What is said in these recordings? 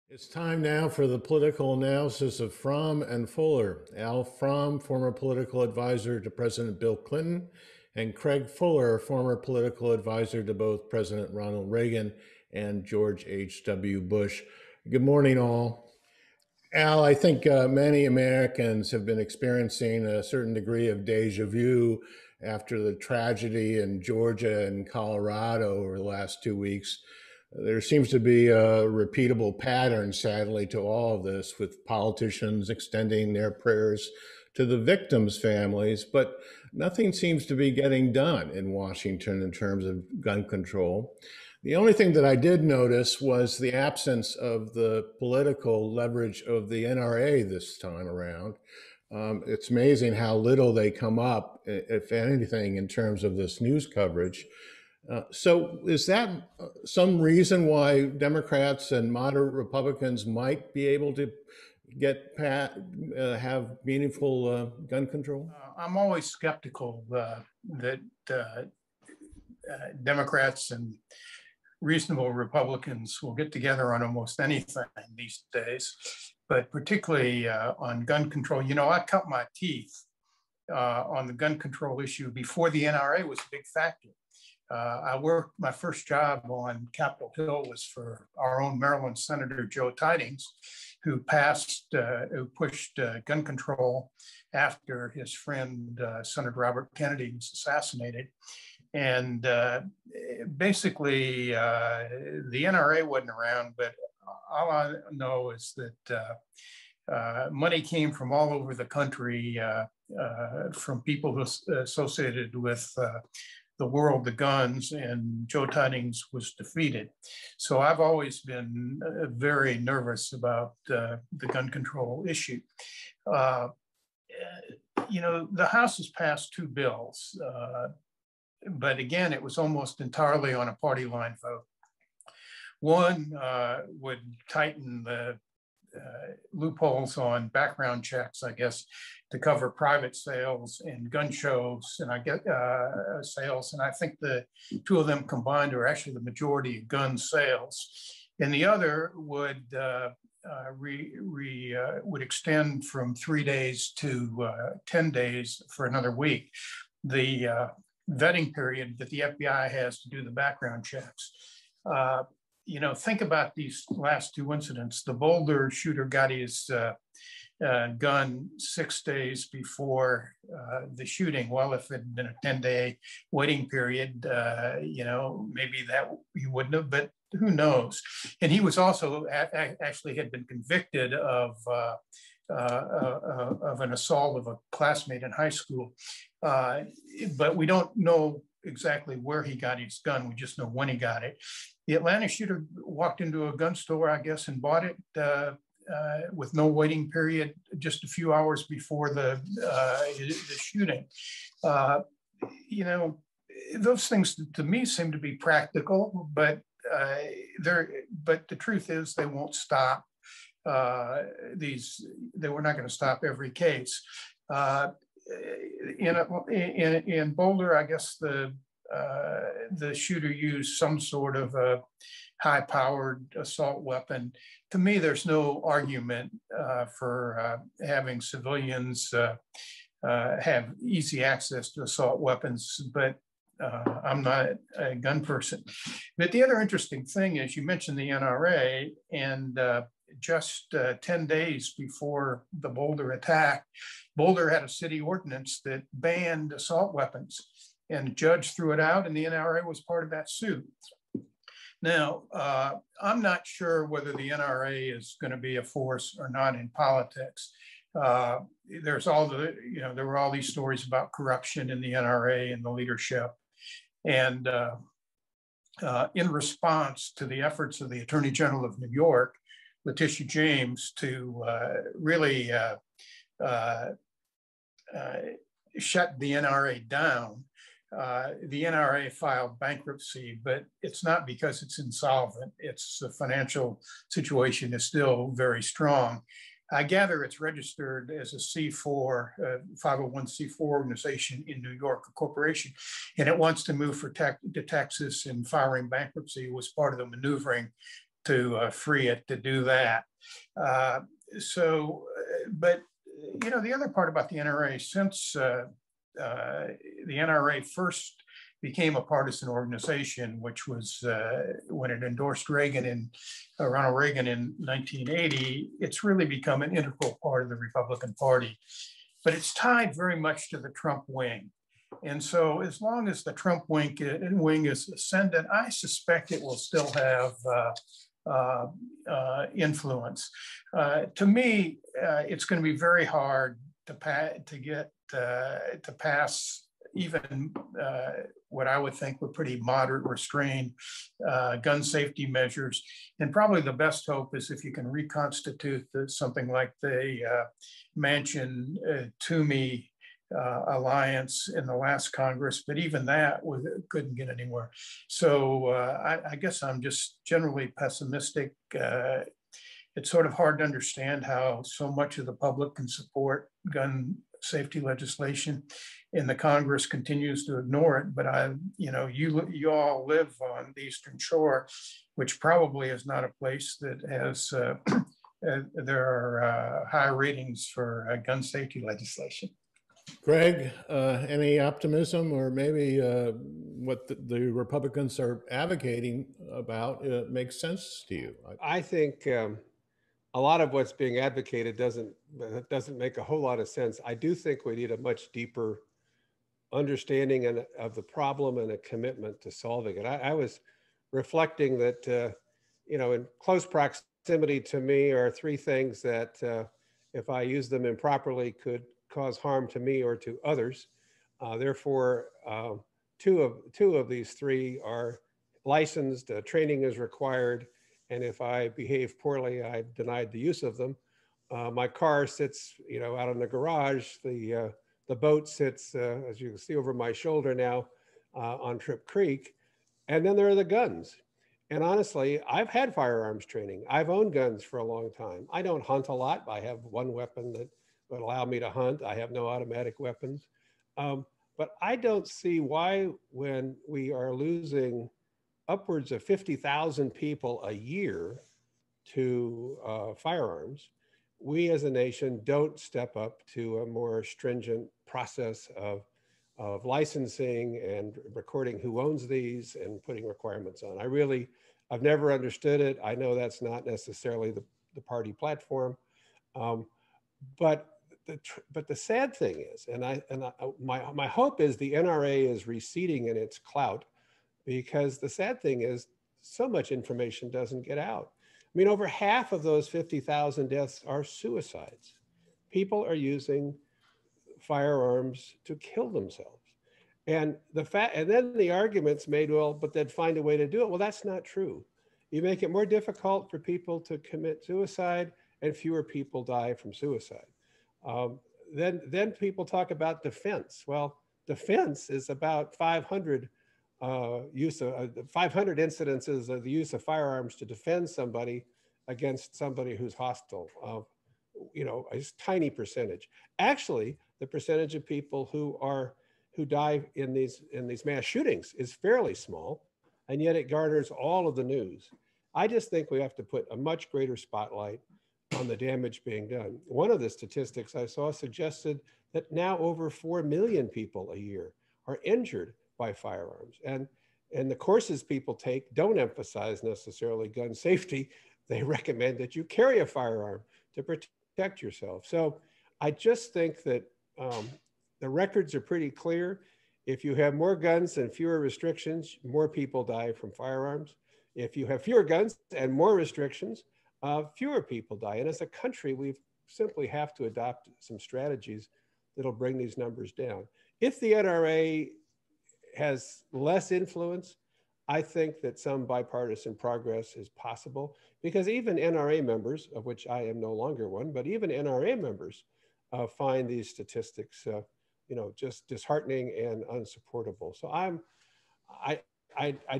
It's time now for the political analysis of Fromm and Fuller. Al Fromm, former political advisor to President Bill Clinton, and Craig Fuller, former political advisor to both President Ronald Reagan and George H.W. Bush. Good morning, all. Al, I think many Americans have been experiencing a certain degree of deja vu after the tragedy in Georgia and Colorado over the last 2 weeks. There seems to be a repeatable pattern, sadly, to all of this, with politicians extending their prayers to the victims' families, but nothing seems to be getting done in Washington in terms of gun control. The only thing that I did notice was the absence of the political leverage of the NRA this time around. It's amazing how little they come up, if anything, in terms of this news coverage. So, is that some reason why Democrats and moderate Republicans might be able to have meaningful gun control? I'm always skeptical that Democrats and reasonable Republicans will get together on almost anything these days, but particularly on gun control. You know, I cut my teeth on the gun control issue before the NRA was a big factor. My first job on Capitol Hill was for our own Maryland Senator Joe Tidings, who pushed gun control after his friend Senator Robert Kennedy was assassinated. And basically, the NRA wasn't around, but all I know is that money came from all over the country, from people associated with the world of guns, and Joe Tidings was defeated. So I've always been very nervous about the gun control issue. You know, the House has passed two bills, but again, it was almost entirely on a party line vote. One would tighten the loopholes on background checks, I guess, to cover private sales and gun shows, and sales. And I think the two of them combined are actually the majority of gun sales. And the other would would extend from 3 days to 10 days for another week, the vetting period that the FBI has to do the background checks. You know, think about these last two incidents. The Boulder shooter got his gun 6 days before the shooting. Well, if it had been a 10-day waiting period, you know, maybe that he wouldn't have, but who knows? And he was also actually had been convicted of an assault of a classmate in high school. But we don't know exactly where he got his gun. We just know when he got it. The Atlanta shooter walked into a gun store, I guess, and bought it with no waiting period just a few hours before the shooting. You know, those things to me seem to be practical, but the truth is they won't stop they were not going to stop every case. In Boulder, I guess the shooter used some sort of a high-powered assault weapon. To me, there's no argument for having civilians have easy access to assault weapons, but I'm not a gun person. But the other interesting thing is you mentioned the NRA, and just 10 days before the Boulder attack, Boulder had a city ordinance that banned assault weapons, and the judge threw it out, and the NRA was part of that suit. Now, I'm not sure whether the NRA is going to be a force or not in politics. There's all there were all these stories about corruption in the NRA and the leadership. And in response to the efforts of the Attorney General of New York, Letitia James, to really shut the NRA down, the NRA filed bankruptcy, but it's not because it's insolvent. It's the financial situation is still very strong. I gather it's registered as a C4, 501c4 organization in New York, a corporation, and it wants to move to Texas, and filing bankruptcy was part of the maneuvering to free it to do that. But the other part about the NRA, since the NRA first became a partisan organization, which was when it endorsed Ronald Reagan in 1980, it's really become an integral part of the Republican Party. But it's tied very much to the Trump wing. And so as long as the Trump wing is ascendant, I suspect it will still have influence. To me, it's going to be very hard to pass even what I would think were pretty moderate restrained gun safety measures. And probably the best hope is if you can reconstitute something like the Manchin-Toomey alliance in the last Congress, but even that couldn't get anywhere. So I guess I'm just generally pessimistic. It's sort of hard to understand how so much of the public can support gun safety legislation and the Congress continues to ignore it. But you all live on the Eastern Shore, which probably is not a place that has, there are high ratings for gun safety legislation. Greg, any optimism or maybe what the Republicans are advocating about makes sense to you? I think a lot of what's being advocated doesn't make a whole lot of sense. I do think we need a much deeper understanding of the problem and a commitment to solving it. I was reflecting that, in close proximity to me are three things that if I use them improperly could cause harm to me or to others. Therefore, two of these three are licensed, training is required, and if I behave poorly, I'm denied the use of them. My car sits, out in the garage. The boat sits, as you can see over my shoulder now, on Trip Creek. And then there are the guns. And honestly, I've had firearms training. I've owned guns for a long time. I don't hunt a lot. I have one weapon that would allow me to hunt. I have no automatic weapons. But I don't see why, when we are losing upwards of 50,000 people a year to firearms, we as a nation don't step up to a more stringent process of licensing and recording who owns these and putting requirements on. I've never understood it. I know that's not necessarily the party platform, but the sad thing is, my hope is the NRA is receding in its clout, because the sad thing is so much information doesn't get out. I mean, over half of those 50,000 deaths are suicides. People are using firearms to kill themselves. And then the argument's made, well, but they'd find a way to do it. Well, that's not true. You make it more difficult for people to commit suicide, and fewer people die from suicide. Then people talk about defense. Well, defense is about 500 500 incidences of the use of firearms to defend somebody against somebody who's hostile. A tiny percentage. Actually, the percentage of people who die in these mass shootings is fairly small, and yet it garners all of the news. I just think we have to put a much greater spotlight on the damage being done. One of the statistics I saw suggested that now over 4 million people a year are injured by firearms. And the courses people take don't emphasize necessarily gun safety. They recommend that you carry a firearm to protect yourself. So I just think that the records are pretty clear. If you have more guns and fewer restrictions, more people die from firearms. If you have fewer guns and more restrictions, fewer people die. And as a country, we simply have to adopt some strategies that'll bring these numbers down. If the NRA has less influence, I think that some bipartisan progress is possible, because even NRA members, of which I am no longer one, but even NRA members find these statistics, just disheartening and unsupportable. So I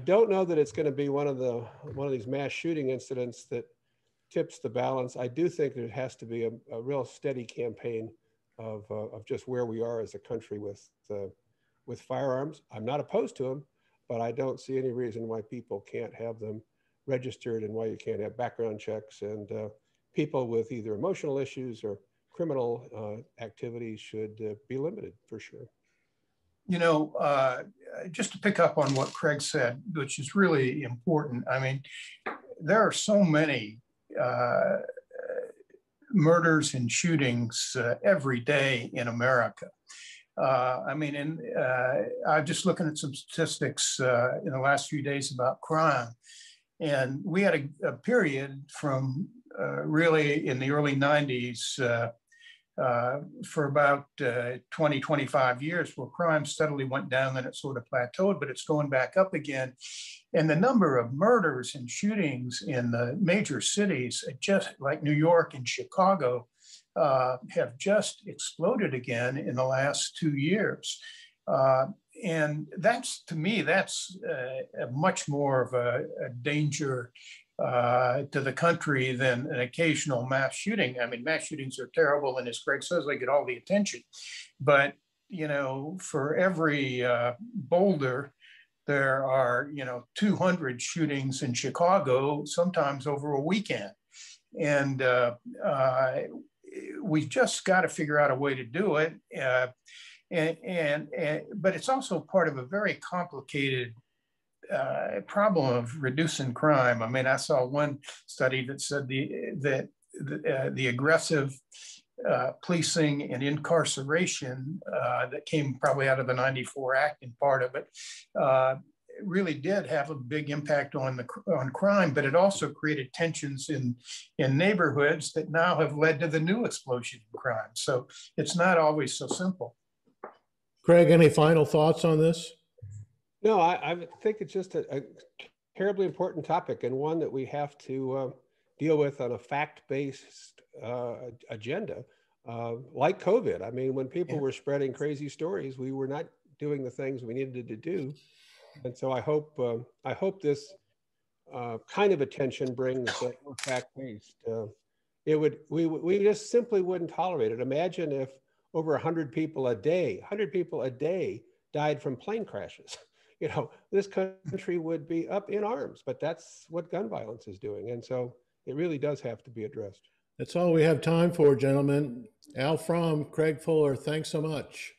don't know that it's going to be one of these mass shooting incidents that tips the balance. I do think there has to be a real steady campaign of just where we are as a country with firearms. I'm not opposed to them, but I don't see any reason why people can't have them registered and why you can't have background checks. And people with either emotional issues or criminal activities should be limited for sure. You know, just to pick up on what Craig said, which is really important. I mean, there are so many murders and shootings every day in America. I mean, I'm just looking at some statistics in the last few days about crime. And we had a period from really in the early 90s for about 20, 25 years where crime steadily went down, then it sort of plateaued, but it's going back up again. And the number of murders and shootings in the major cities, just like New York and Chicago, have just exploded again in the last 2 years. And that's, to me, that's a much more of a danger to the country than an occasional mass shooting. I mean, mass shootings are terrible, and as Greg says, they get all the attention. But, you know, for every Boulder, there are, 200 shootings in Chicago, sometimes over a weekend. And we've just got to figure out a way to do it. But it's also part of a very complicated problem of reducing crime. I mean, I saw one study that said the aggressive policing and incarceration that came probably out of the '94 Act, and part of it really did have a big impact on crime, but it also created tensions in neighborhoods that now have led to the new explosion in crime. So it's not always so simple. Craig, any final thoughts on this? No, I think it's just a terribly important topic, and one that we have to deal with on a fact-based agenda, like COVID. I mean, when people were spreading crazy stories, we were not doing the things we needed to do. And so I hope this kind of attention brings fact-based. We just simply wouldn't tolerate it. Imagine if over 100 people a day died from plane crashes. This country would be up in arms, but that's what gun violence is doing. And so it really does have to be addressed. That's all we have time for, gentlemen. Al Fromm, Craig Fuller, thanks so much.